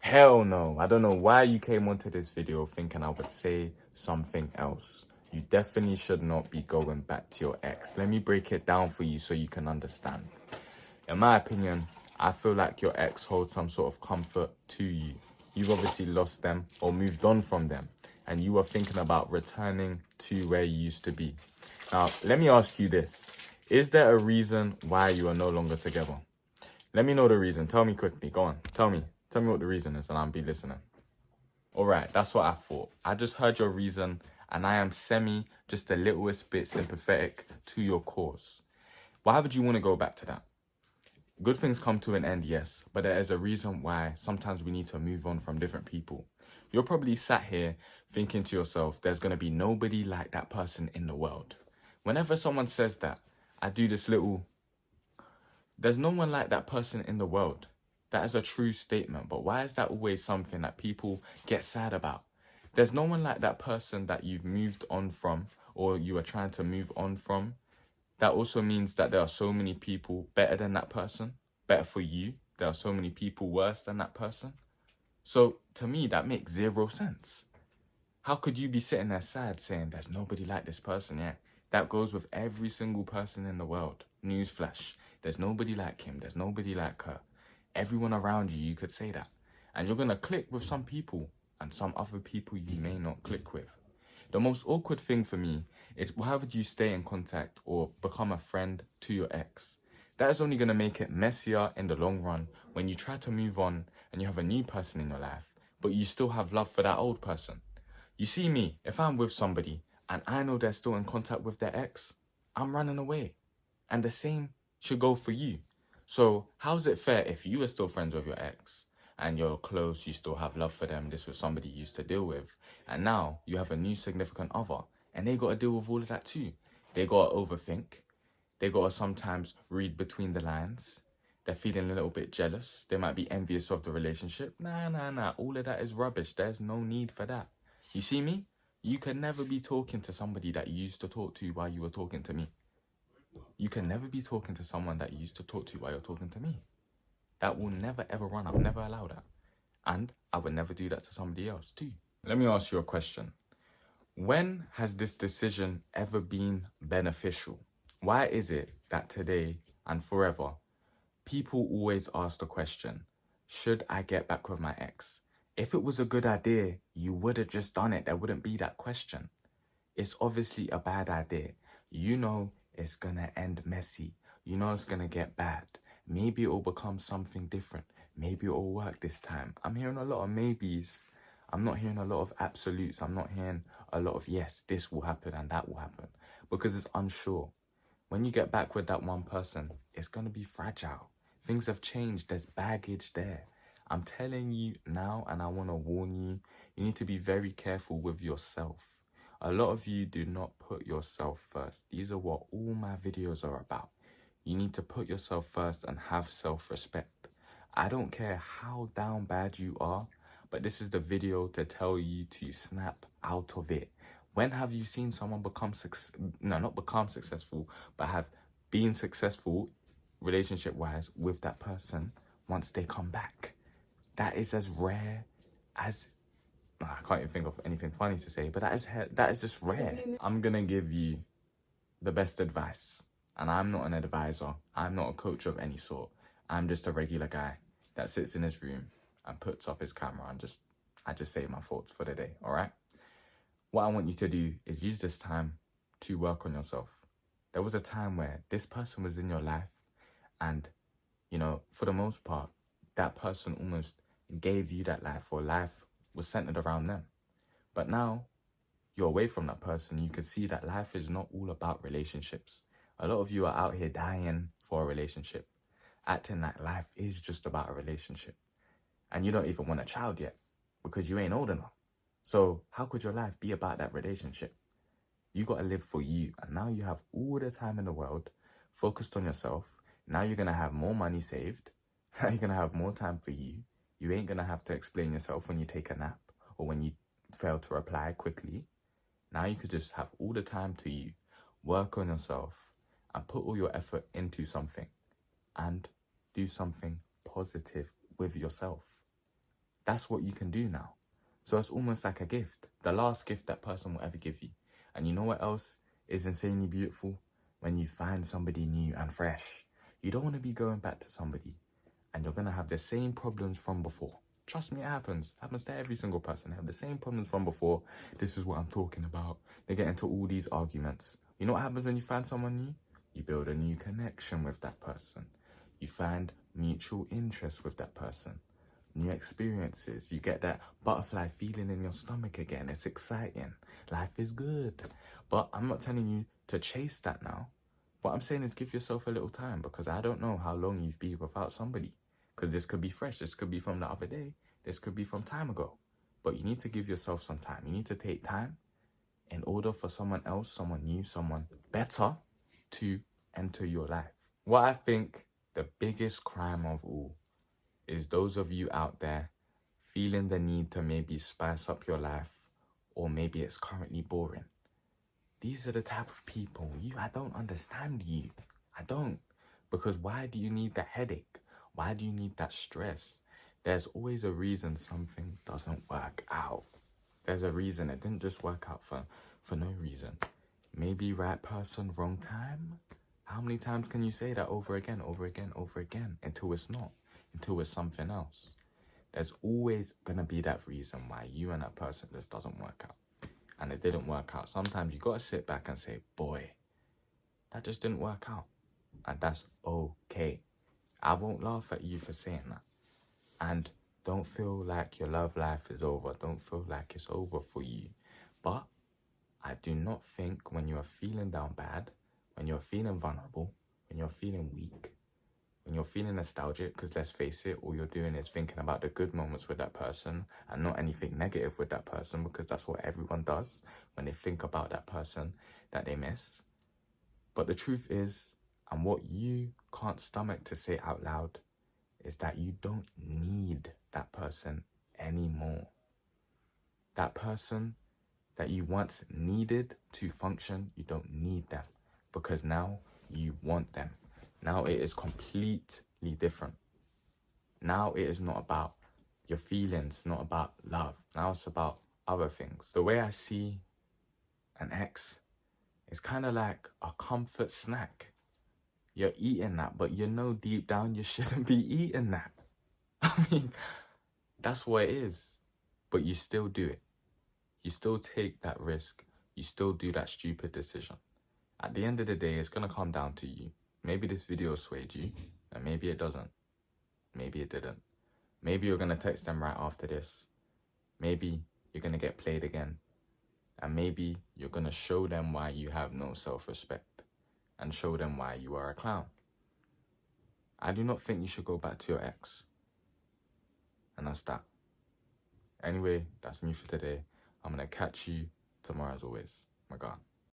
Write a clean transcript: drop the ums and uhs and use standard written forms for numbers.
Hell no. I don't know why you came onto this video thinking I would say something else. You definitely should not be going back to your ex. Let me break it down for you so you can understand. In my opinion, I feel like your ex holds some sort of comfort to you. You've obviously lost them or moved on from them, and you are thinking about returning to where you used to be. Now, let me ask you this. Is there a reason why you are no longer together? Let me know the reason. Tell me quickly. Go on. Tell me. Tell me what the reason is and I'll be listening. All right, that's what I thought. I just heard your reason and I am just a littlest bit sympathetic to your cause. Why would you want to go back to that? Good things come to an end, yes, but there is a reason why sometimes we need to move on from different people. You're probably sat here thinking to yourself, there's going to be nobody like that person in the world. Whenever someone says that, I do this little, there's no one like that person in the world. That is a true statement, but why is that always something that people get sad about? There's no one like that person that you've moved on from or you are trying to move on from. That also means that there are so many people better than that person, better for you. There are so many people worse than that person. So to me, that makes zero sense. How could you be sitting there sad saying there's nobody like this person? Yeah, that goes with every single person in the world. Newsflash, there's nobody like him. There's nobody like her. Everyone around you, you could say that. And you're going to click with some people and some other people you may not click with. The most awkward thing for me is how would you stay in contact or become a friend to your ex? That is only going to make it messier in the long run when you try to move on and you have a new person in your life, but you still have love for that old person. You see me, if I'm with somebody and I know they're still in contact with their ex, I'm running away. And the same should go for you. So how's it fair if you are still friends with your ex and you're close, you still have love for them, this was somebody you used to deal with, and now you have a new significant other and they got to deal with all of that too. They got to overthink. They got to sometimes read between the lines. They're feeling a little bit jealous. They might be envious of the relationship. Nah. All of that is rubbish. There's no need for that. You see me? You can never be talking to somebody that you used to talk to while you were talking to me. You can never be talking to someone that you used to talk to while you're talking to me. That will never ever run. I'll never allow that. And I would never do that to somebody else too. Let me ask you a question. When has this decision ever been beneficial? Why is it that today and forever, people always ask the question, should I get back with my ex? If it was a good idea, you would have just done it. There wouldn't be that question. It's obviously a bad idea. You know it's gonna end messy. You know it's gonna get bad. Maybe it will become something different. Maybe it will work this time. I'm hearing a lot of maybes. I'm not hearing a lot of absolutes. I'm not hearing a lot of yes, this will happen and that will happen. Because it's unsure. When you get back with that one person, it's gonna be fragile. Things have changed. There's baggage there. I'm telling you now, and I wanna warn you, you need to be very careful with yourself. A lot of you do not put yourself first. These are what all my videos are about. You need to put yourself first and have self-respect. I don't care how down bad you are, but this is the video to tell you to snap out of it. When have you seen someone not become successful, but have been successful relationship-wise with that person once they come back? That is as rare as... I can't even think of anything funny to say, but that is just rare. I'm gonna give you the best advice. And I'm not an advisor. I'm not a coach of any sort. I'm just a regular guy that sits in his room and puts up his camera and I just say my thoughts for the day, all right? What I want you to do is use this time to work on yourself. There was a time where this person was in your life and, you know, for the most part, that person almost gave you that life, or life was centered around them. But now you're away from that person, you can see that life is not all about relationships. A lot of you are out here dying for a relationship, acting like life is just about a relationship. And you don't even want a child yet because you ain't old enough. So how could your life be about that relationship? You got to live for you. And now you have all the time in the world focused on yourself. Now you're going to have more money saved. Now you're going to have more time for you. You ain't going to have to explain yourself when you take a nap or when you fail to reply quickly. Now you could just have all the time to you, work on yourself, and put all your effort into something and do something positive with yourself. That's what you can do now. So it's almost like a gift. The last gift that person will ever give you. And you know what else is insanely beautiful? When you find somebody new and fresh. You don't want to be going back to somebody and you're going to have the same problems from before. Trust me, it happens. It happens to every single person. They have the same problems from before. This is what I'm talking about. They get into all these arguments. You know what happens when you find someone new? You build a new connection with that person. You find mutual interest with that person. New experiences. You get that butterfly feeling in your stomach again. It's exciting. Life is good. But I'm not telling you to chase that now. What I'm saying is give yourself a little time, because I don't know how long you've been without somebody. Because this could be fresh. This could be from the other day. This could be from time ago. But you need to give yourself some time. You need to take time in order for someone else, someone new, someone better to enter your life. What I think the biggest crime of all is those of you out there feeling the need to maybe spice up your life, or maybe it's currently boring. These are the type of people, I don't understand you. I don't. Because why do you need that headache? Why do you need that stress? There's always a reason something doesn't work out. There's a reason. It didn't just work out for no reason. Maybe right person, wrong time? How many times can you say that over again, until it's not, until it's something else? There's always gonna be that reason why you and that person just doesn't work out. And it didn't work out. Sometimes you gotta sit back and say, boy, that just didn't work out. And that's okay. I won't laugh at you for saying that. And don't feel like your love life is over. Don't feel like it's over for you. But I do not think when you're feeling down bad, when you're feeling vulnerable, when you're feeling weak, when you're feeling nostalgic, because let's face it, all you're doing is thinking about the good moments with that person and not anything negative with that person, because that's what everyone does when they think about that person that they miss. But the truth is, and what you can't stomach to say out loud, is that you don't need that person anymore. That person that you once needed to function, you don't need them, because now you want them. Now it is completely different. Now it is not about your feelings, not about love. Now it's about other things. The way I see an ex is kind of like a comfort snack. You're eating that, but you know deep down you shouldn't be eating that. I mean, that's what it is. But you still do it. You still take that risk. You still do that stupid decision. At the end of the day, it's going to come down to you. Maybe this video swayed you, and maybe it doesn't. Maybe it didn't. Maybe you're going to text them right after this. Maybe you're going to get played again. And maybe you're going to show them why you have no self-respect and show them why you are a clown. I do not think you should go back to your ex. And that's that. Anyway, that's me for today. I'm going to catch you tomorrow as always. My God.